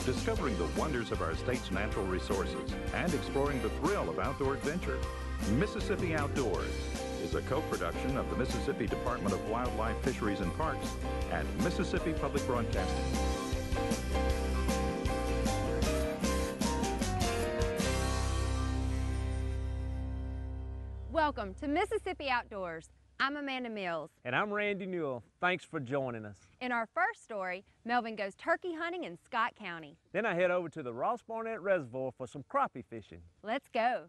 discovering the wonders of our state's natural resources and exploring the thrill of outdoor adventure. Mississippi Outdoors is a co-production of the Mississippi Department of Wildlife, Fisheries and Parks and Mississippi Public Broadcasting. Welcome to Mississippi Outdoors. I'm Amanda Mills. And I'm Randy Newell. Thanks for joining us. In our first story, Melvin goes turkey hunting in Scott County. Then I head over to the Ross Barnett Reservoir for some crappie fishing. Let's go.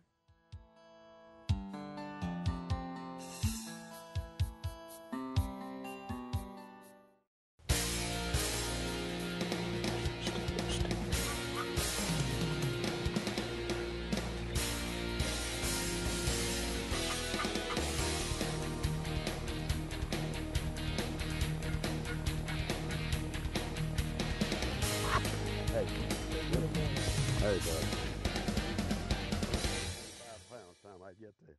Hey, bud. 5 pounds time I get there.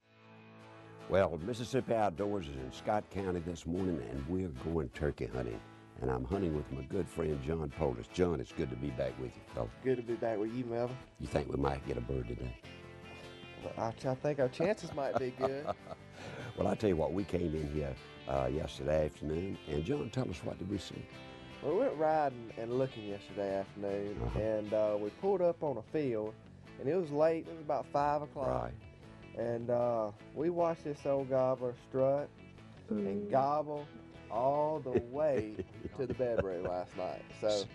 Well, Mississippi Outdoors is in Scott County this morning, and we're going turkey hunting. And I'm hunting with my good friend John Polis. John, it's good to be back with you, fella. Good to be back with you, Melvin. You think we might get a bird today? Well, I think our chances might be good. Well, I tell you what, we came in here yesterday afternoon, and John, tell us, what did we see? Well, we went riding and looking yesterday afternoon, and we pulled up on a field, and it was late. It was about 5 o'clock. Right. And we watched this old gobbler strut and gobble all the way to the bedroom last night. So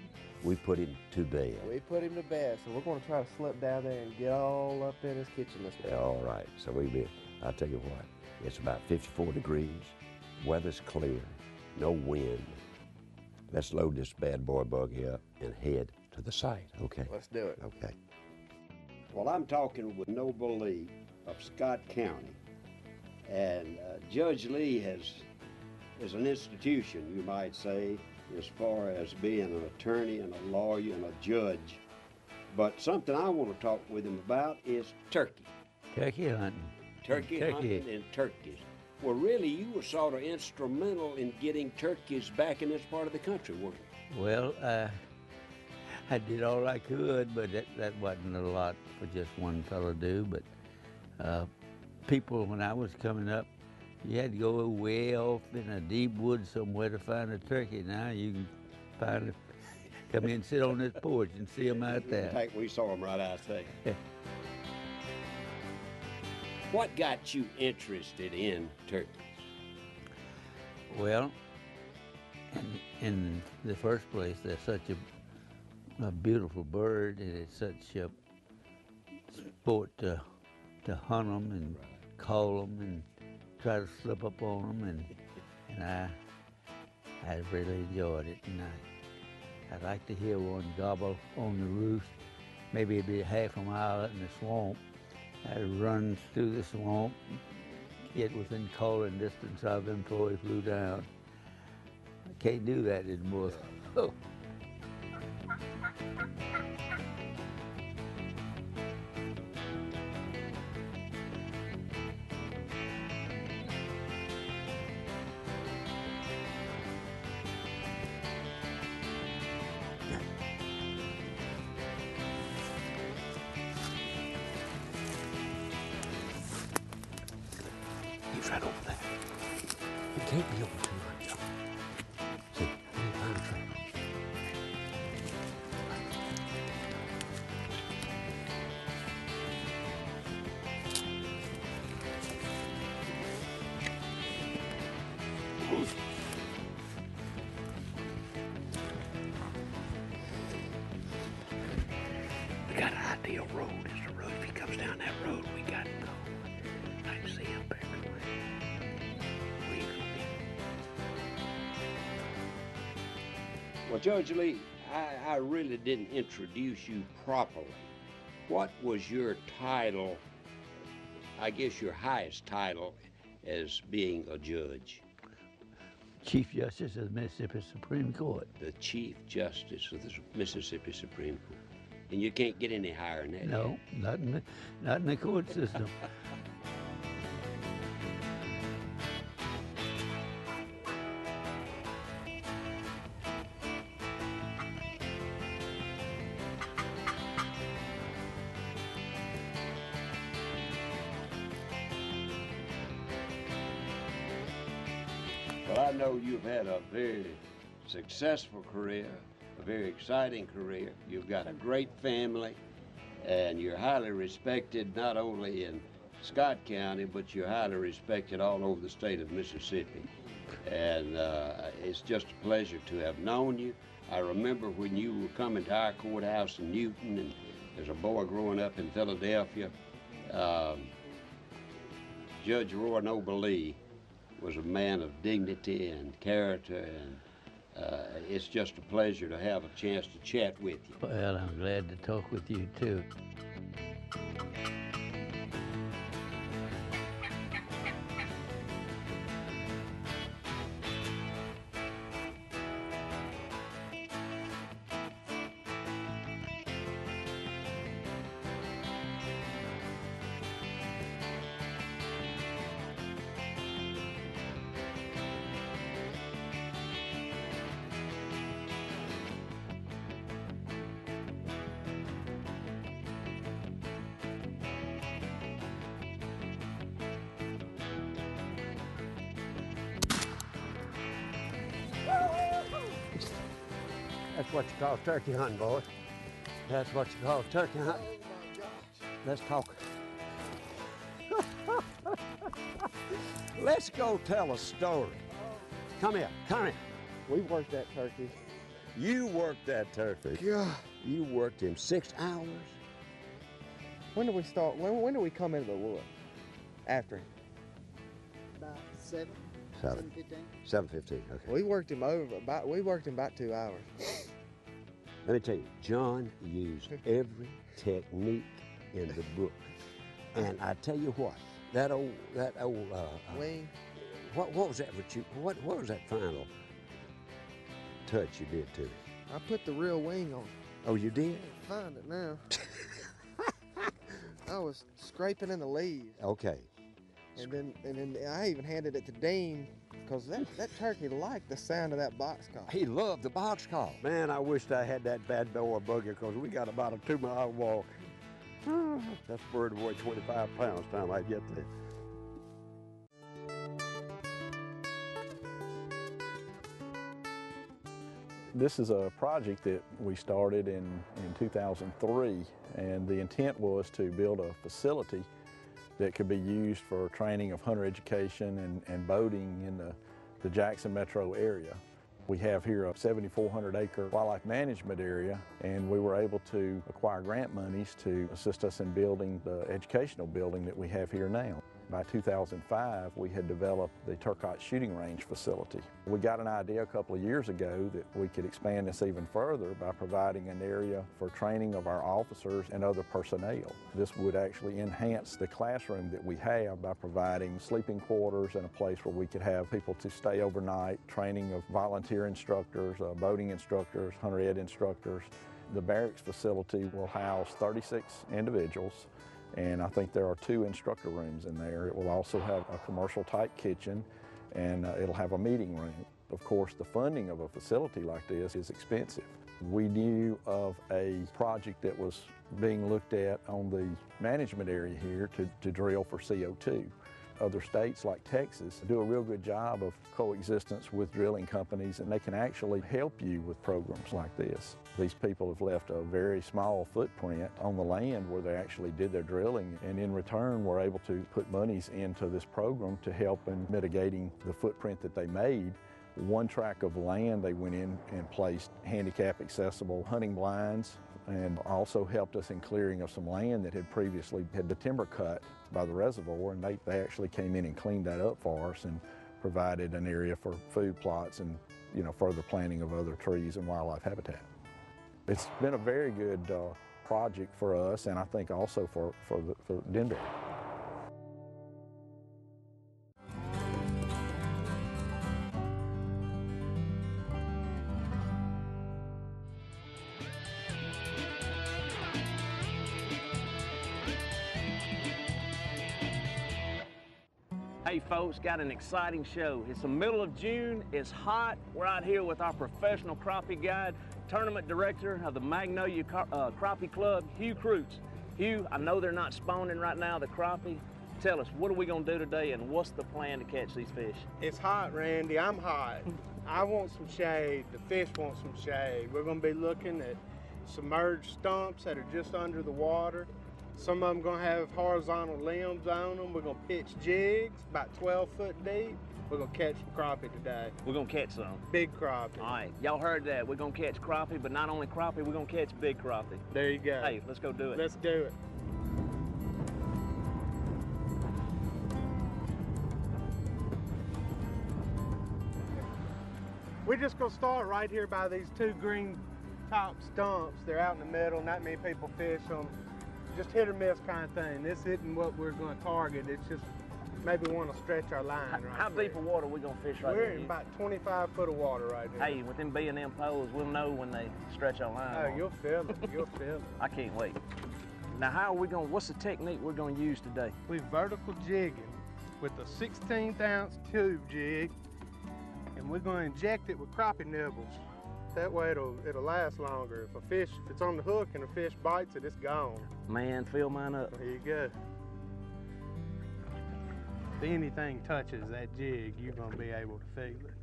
we put him to bed. We put him to bed, so we're going to try to slip down there and get all up in his kitchen this morning. All right. So I'll tell you what, it's about 54 degrees, weather's clear, no wind. Let's load this bad boy buggy up and head to the site, okay? Let's do it. Okay. Well, I'm talking with Noble Lee of Scott County, and Judge Lee is an institution, you might say, as far as being an attorney and a lawyer and a judge. But something I want to talk with him about is turkey. Turkey hunting. Turkey hunting and turkeys. Well, really, you were sort of instrumental in getting turkeys back in this part of the country, weren't you? Well, I did all I could, but that wasn't a lot for just one fellow to do. But people, when I was coming up, you had to go way off in a deep woods somewhere to find a turkey. Now you can find it, come in and sit on this porch and see them out there. In fact, we saw them right out there. What got you interested in turkeys? Well, in the first place, they're such a beautiful bird, and it's such a sport to hunt them and call them and try to slip up on them, and I really enjoyed it. And I'd like to hear one gobble on the roost. Maybe it'd be half a mile out in the swamp. I'd run through the swamp, get within calling distance of him before he flew down. I can't do that anymore. Oh. He's right over there. He can't be over too much. See, let me find a trail. We got an ideal road. It's the road. If he comes down that road, we got him going. I can see him back away. Where you gonna be? Well, Judge Lee, I really didn't introduce you properly. What was your title, I guess your highest title as being a judge? Chief Justice of the Mississippi Supreme Court. The Chief Justice of the Mississippi Supreme Court. And you can't get any higher than that. No, not in the court system. I know you've had a very successful career, a very exciting career. You've got a great family, and you're highly respected not only in Scott County, but you're highly respected all over the state of Mississippi. And it's just a pleasure to have known you. I remember when you were coming to our courthouse in Newton, and as a boy growing up in Philadelphia, Judge Roy Noble Lee was a man of dignity and character, and it's just a pleasure to have a chance to chat with you. Well, I'm glad to talk with you too. That's what you call turkey hunting, boy. That's what you call turkey hunting. Let's talk. Let's go tell a story. Come here, come here. We worked that turkey. You worked that turkey. God. You worked him 6 hours. When did we start? When did we come into the wood? After him? About 7, 7. 7:15. 7:15. Okay. We worked him about 2 hours. Let me tell you, John used every technique in the book, and I tell you what, that old Wing. What was that? What was that final touch you did to it? I put the real wing on. Oh, you did? Find it now. I was scraping in the leaves. Okay. And then I even handed it to Dean because that turkey liked the sound of that box call. He loved the box call. Man, I wished I had that bad boy buggy because we got about a 2-mile walk. That bird weighed 25 pounds time I get there. This is a project that we started in 2003, and the intent was to build a facility that could be used for training of hunter education and boating in the Jackson metro area. We have here a 7,400-acre wildlife management area, and we were able to acquire grant monies to assist us in building the educational building that we have here now. By 2005, we had developed the Turcotte shooting range facility. We got an idea a couple of years ago that we could expand this even further by providing an area for training of our officers and other personnel. This would actually enhance the classroom that we have by providing sleeping quarters and a place where we could have people to stay overnight, training of volunteer instructors, boating instructors, hunter ed instructors. The Barracks facility will house 36 individuals, and I think there are 2 instructor rooms in there. It will also have a commercial type kitchen, and it'll have a meeting room. Of course, the funding of a facility like this is expensive. We knew of a project that was being looked at on the management area here to drill for CO2. Other states like Texas do a real good job of coexistence with drilling companies, and they can actually help you with programs like this. These people have left a very small footprint on the land where they actually did their drilling, and in return were able to put monies into this program to help in mitigating the footprint that they made. One tract of land, they went in and placed handicap accessible hunting blinds, and also helped us in clearing of some land that had previously had the timber cut by the reservoir, and they actually came in and cleaned that up for us and provided an area for food plots and further planting of other trees and wildlife habitat. It's been a very good project for us, and I think also for Denver. Hey folks, got an exciting show. It's the middle of June, it's hot. We're out here with our professional crappie guide, tournament director of the Magnolia Crappie Club, Hugh Croots. Hugh, I know they're not spawning right now, the crappie. tell us, what are we gonna do today and what's the plan to catch these fish? It's hot, Randy. I'm hot. I want some shade. The fish want some shade. We're gonna be looking at submerged stumps that are just under the water. Some of them gonna have horizontal limbs on them. We're gonna pitch jigs about 12 foot deep. We're gonna catch some crappie today. We're gonna catch some. Big crappie. All right, y'all heard that. We're gonna catch crappie, but not only crappie, we're gonna catch big crappie. There you go. Hey, let's go do it. Let's do it. We're just gonna start right here by these two green top stumps. They're out in the middle, not many people fish them. Just hit or miss kind of thing. This isn't what we're gonna target. It's just maybe want to stretch our line right How there. deep of water are we gonna fish right We're here? in about 25 foot of water right here. Hey, with them B&M poles, we'll know when they stretch our line. Oh, you'll feel it. You'll feel it. I can't wait. Now, how are we gonna, what's the technique we're gonna use today? We're vertical jigging with a 16th ounce tube jig, and we're gonna inject it with crappie nibbles. That way it'll last longer. If it's on the hook and a fish bites it, it's gone. Man, fill mine up. There you go. If anything touches that jig, you're gonna be able to feel it.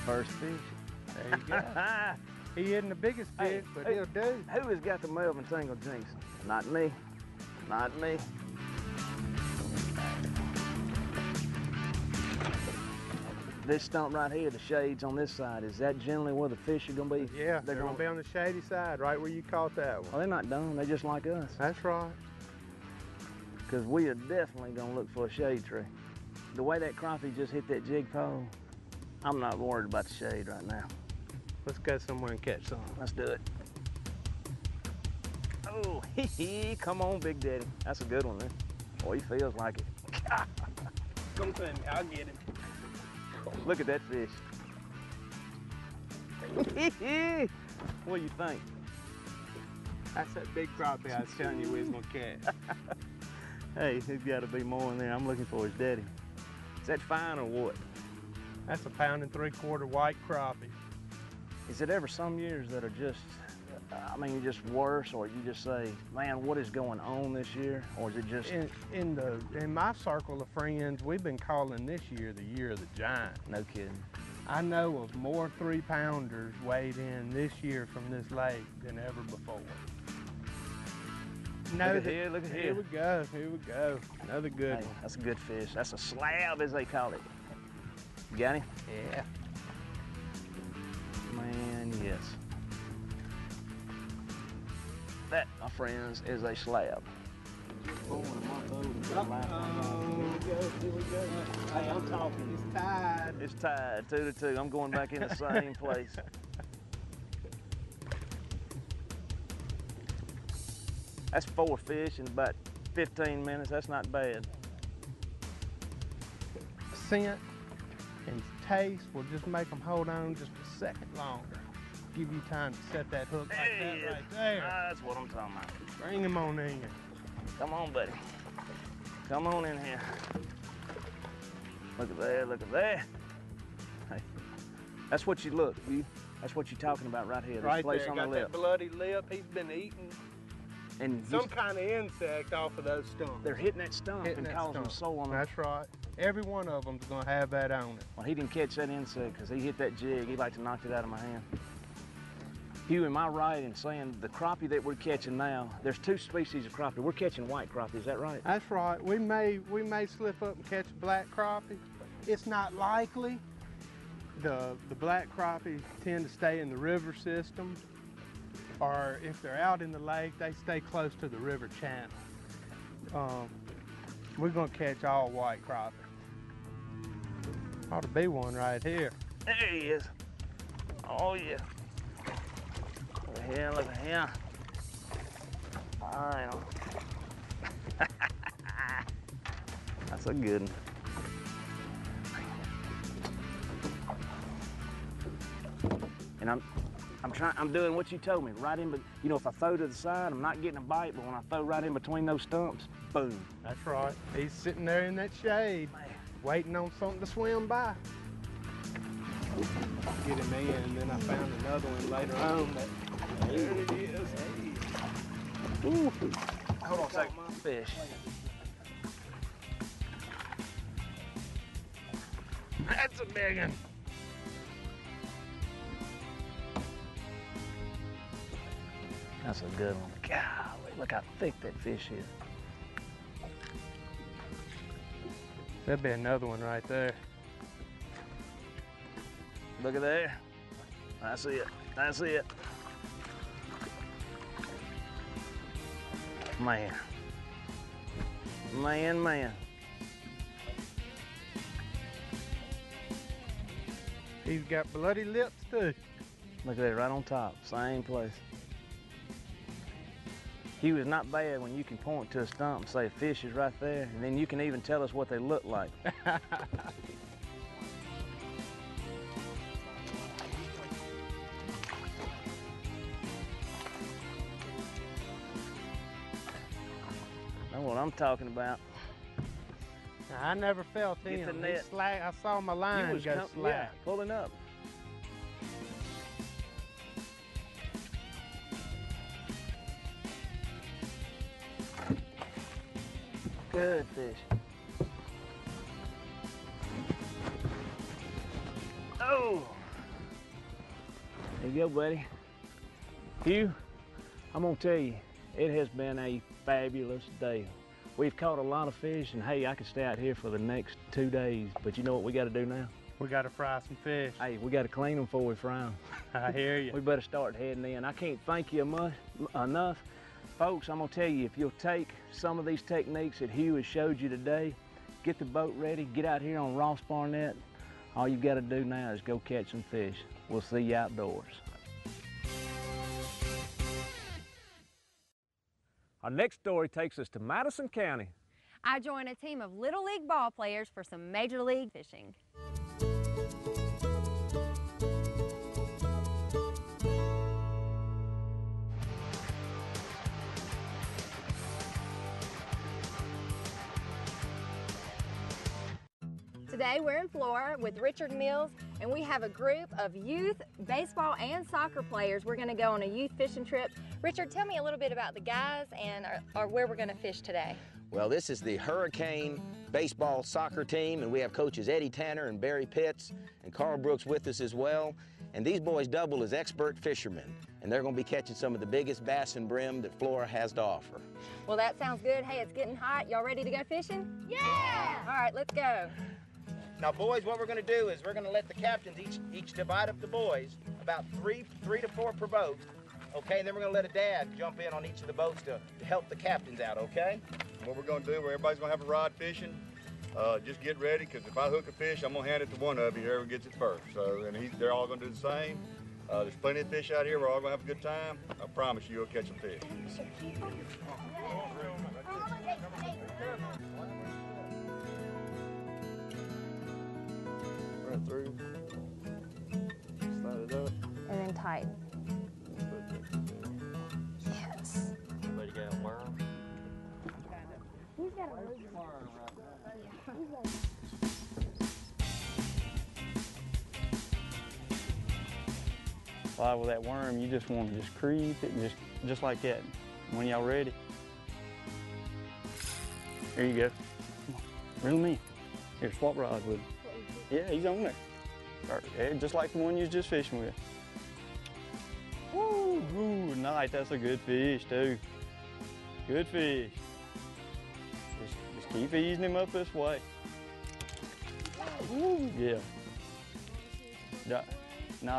First fish. There you go. He isn't the biggest fish, but he'll do. Who has got the Melvin Tingle jinx? Not me. Not me. This stump right here, the shades on this side, is that generally where the fish are gonna be? Yeah, they're gonna be on the shady side, right where you caught that one. Well, they're not dumb, they're just like us. That's right. Because we are definitely gonna look for a shade tree. The way that crappie just hit that jig pole, I'm not worried about the shade right now. Let's go somewhere and catch some. Let's do it. Oh, come on, Big Daddy. That's a good one, man. Boy, he feels like it. Come to me, I'll get him. Look at that fish. What do you think? That's that big crappie I was telling you we was gonna catch. Hey, there's gotta be more in there. I'm looking for his daddy. Is that fine or what? That's a 1 3/4 white crappie. Is it ever some years that are just, I mean, just worse, or you just say, man, what is going on this year? Or is it just? In my circle of friends, we've been calling this year the year of the giant. No kidding. I know of more 3-pounders weighed in this year from this lake than ever before. Look at here, look at here. Here we go, here we go. Another good one. That's a good fish. That's a slab, as they call it. You got him? Yeah. Man, yes. That, my friends, is a slab. Here we go. Hey, I'm talking. It's tied. It's tied, 2 to 2. I'm going back in the same place. That's 4 fish in about 15 minutes. That's not bad. Scent and taste will just make them hold on just a second longer. Give you time to set that hook like that right there. That's what I'm talking about. Bring him on in. Come on, buddy. Come on in here. Look at there, look at there. Hey, that's what you look, that's what you're talking about right here. This Right place there, on got the that lip. bloody lip. He's been eating And some kind of insect off of those stumps. they're hitting that stump Hitting and that causing stump. sore on them. That's right. Every one of them's gonna have that on it. Well, he didn't catch that insect because he hit that jig. He like to knock it out of my hand. Hugh, am I right in saying the crappie that we're catching now, there's 2 species of crappie. We're catching white crappie, is that right? That's right. We may slip up and catch a black crappie. It's not likely. The black crappie tend to stay in the river system, or if they're out in the lake, they stay close to the river channel. We're gonna catch all white crappie. Ought to be one right here. There he is. Oh, yeah. Look at him, look at him. I know. That's a good one. And I'm doing what you told me, right in, but you know, if I throw to the side, I'm not getting a bite, but when I throw right in between those stumps, boom. That's right. He's sitting there in that shade, waiting on something to swim by. Get him in, and then I found another one later on that There it is. Ooh. Hold on a second. Fish. That's a big one. That's a good one. Golly, look how thick that fish is. That'd be another one right there. Look at there. That's it. That's it. Man. Man, man. He's got bloody lips too. Look at that, right on top, same place. He was not bad when you can point to a stump and say fish is right there, and then you can even tell us what they look like. That's what I'm talking about. I never felt him. Get the net. He slack. I saw my line go Yeah, slack. pulling up. Good fish. Oh! There you go, buddy. Hugh, I'm gonna tell you, it has been a fabulous day. We've caught a lot of fish, and hey, I could stay out here for the next 2 days, but you know what we gotta do now? We gotta fry some fish. Hey, we gotta clean them before we fry them. I hear you. We better start heading in. I can't thank you enough. Folks, I'm gonna tell you, if you'll take some of these techniques that Hugh has showed you today, get the boat ready, get out here on Ross Barnett, all you've gotta do now is go catch some fish. We'll see you outdoors. Our next story takes us to Madison County. I join a team of Little League ball players for some Major League fishing. Today we're in Florida with Richard Mills, and we have a group of youth baseball and soccer players. We're going to go on a youth fishing trip. Richard, tell me a little bit about the guys and where we're going to fish today. Well, this is the Hurricane baseball soccer team, and we have coaches Eddie Tanner and Barry Pitts and Carl Brooks with us as well. And these boys double as expert fishermen, and they're going to be catching some of the biggest bass and brim that Florida has to offer. Well, that sounds good. Hey, it's getting hot. Y'all ready to go fishing? Yeah! All right, let's go. Now, boys, what we're going to do is we're going to let the captains each divide up the boys, about three to four per boat, okay? And then we're going to let a dad jump in on each of the boats to help the captains out, okay? What we're going to do, everybody's going to have a rod fishing. Just get ready, because if I hook a fish, I'm going to hand it to one of you, whoever gets it first. So, and they're all going to do the same. There's plenty of fish out here. We're all going to have a good time. I promise you'll catch some fish. Run through, slide it up. And then tighten. Yes. Everybody got a worm? He's got a worm right there. Well, with that worm, you just want to just creep it, just like that. When y'all ready, here you go. Come on, reel me in. Here, swap rod with him. Yeah, he's on there. Yeah, just like the one you was just fishing with. Woo, ooh, nice. That's a good fish too. Good fish. Just keep easing him up this way. Woo, yeah. No,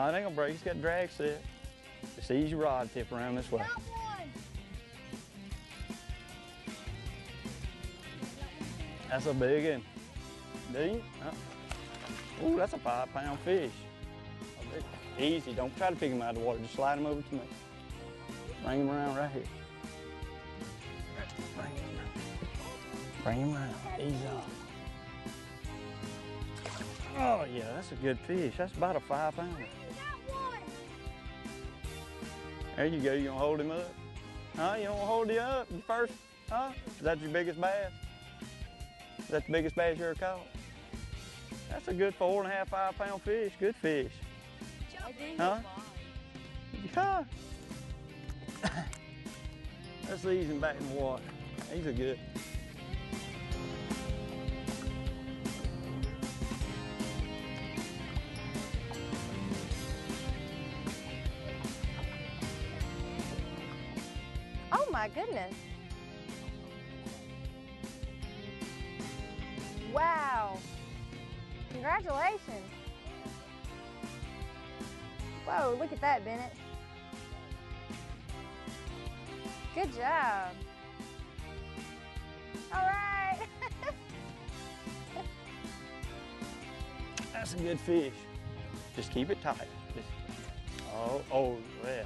it ain't gonna break. He's got drag set. Just ease your rod tip around this way. That's a big one. Do you? Ooh, that's a 5-pound fish. Easy. Don't try to pick him out of the water. Just slide him over to me. Bring him around right here. Bring him around. Ease off. Oh, yeah, that's a good fish. That's about a 5-pounder. There you go. You gonna hold him up? Huh? You don't hold him up first? Huh? Is that your biggest bass? Is that the biggest bass you ever caught? That's a good 4.5, 5-pound fish. Good fish. Huh? Huh? Let's ease him back in the water. He's a good. Oh my goodness. Wow. Congratulations. Whoa, look at that, Bennett. Good job. All right. That's a good fish. Just keep it tight. Oh, yeah.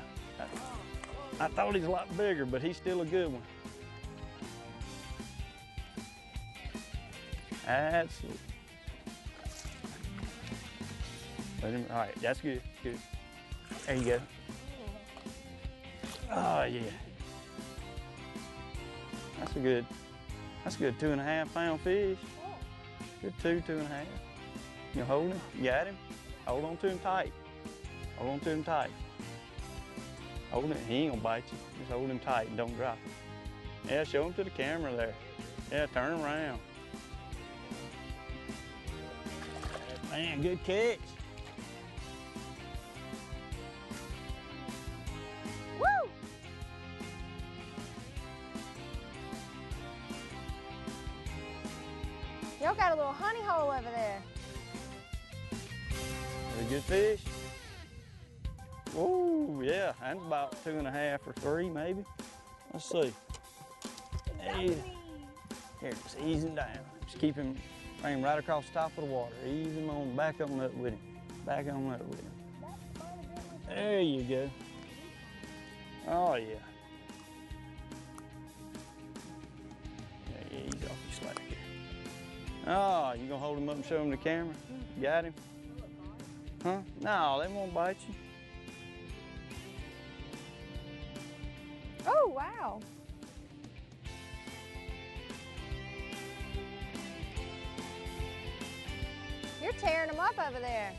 I thought he's a lot bigger, but he's still a good one. Absolutely. Let him, all right, that's good, good. There you go. Oh, yeah. That's a good 2.5 pound fish. Good 2.5. You hold him, you got him. Hold on to him tight. Hold on to him tight. Hold him, he ain't gonna bite you. Just hold him tight and don't drop him. Yeah, show him to the camera there. Yeah, turn him around. Man, good catch. Woo! Y'all got a little honey hole over there. A good fish. Oh, yeah, that's about 2.5 or 3 maybe. Let's see. Hey, here, just ease him down. Just keep him, bring him right across the top of the water. Ease him on, back on up with him. Back on up with him. There you go. Oh, yeah. Yeah, ease off your slack here. Oh, you gonna hold him up and show him the camera? You got him? Huh? No, they won't bite you. Oh, wow. You're tearing them up over there.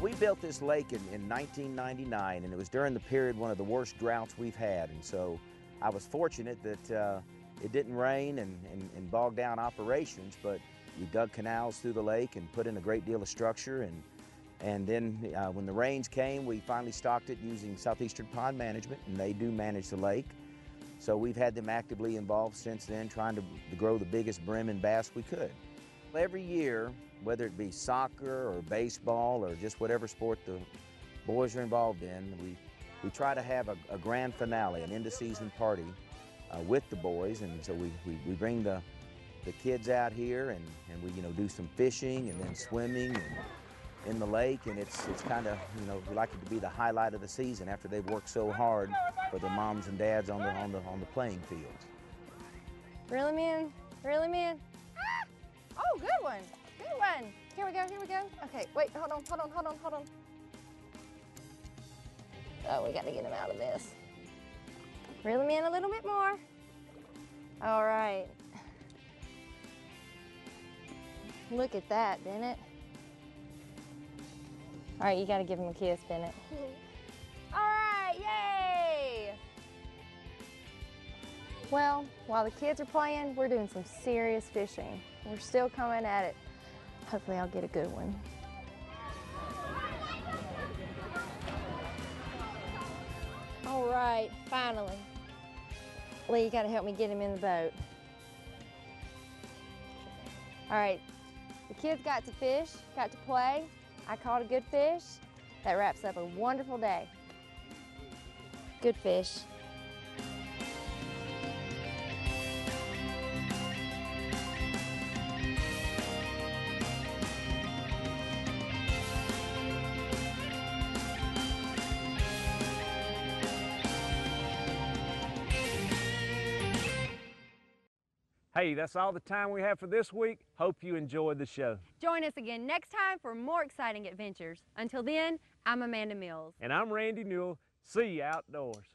We built this lake in 1999, and it was during the period, one of the worst droughts we've had. And so I was fortunate that it didn't rain and bog down operations, but we dug canals through the lake and put in a great deal of structure. And then when the rains came, we finally stocked it using Southeastern Pond Management, and they do manage the lake. So we've had them actively involved since then, trying to grow the biggest brim and bass we could. Every year, whether it be soccer or baseball or just whatever sport the boys are involved in, we try to have a grand finale, an end-of-season party with the boys. And so we bring the kids out here and we do some fishing and then swimming and in the lake, and it's kind of, we like it to be the highlight of the season after they've worked so hard for their moms and dads on the playing fields. Reel him in, reel him in. Ah! Oh, good one, good one. Here we go, here we go. Okay, wait, hold on. Oh, we gotta get him out of this. Reel him in a little bit more. All right. Look at that, Bennett. All right, you gotta give him a kiss, Bennett. All right, yay! Well, while the kids are playing, we're doing some serious fishing. We're still coming at it. Hopefully I'll get a good one. All right, finally. Lee, you gotta help me get him in the boat. All right, the kids got to fish, got to play. I caught a good fish. That wraps up a wonderful day. Good fish. Hey, that's all the time we have for this week. Hope you enjoyed the show. Join us again next time for more exciting adventures. Until then, I'm Amanda Mills. And I'm Randy Newell. See you outdoors.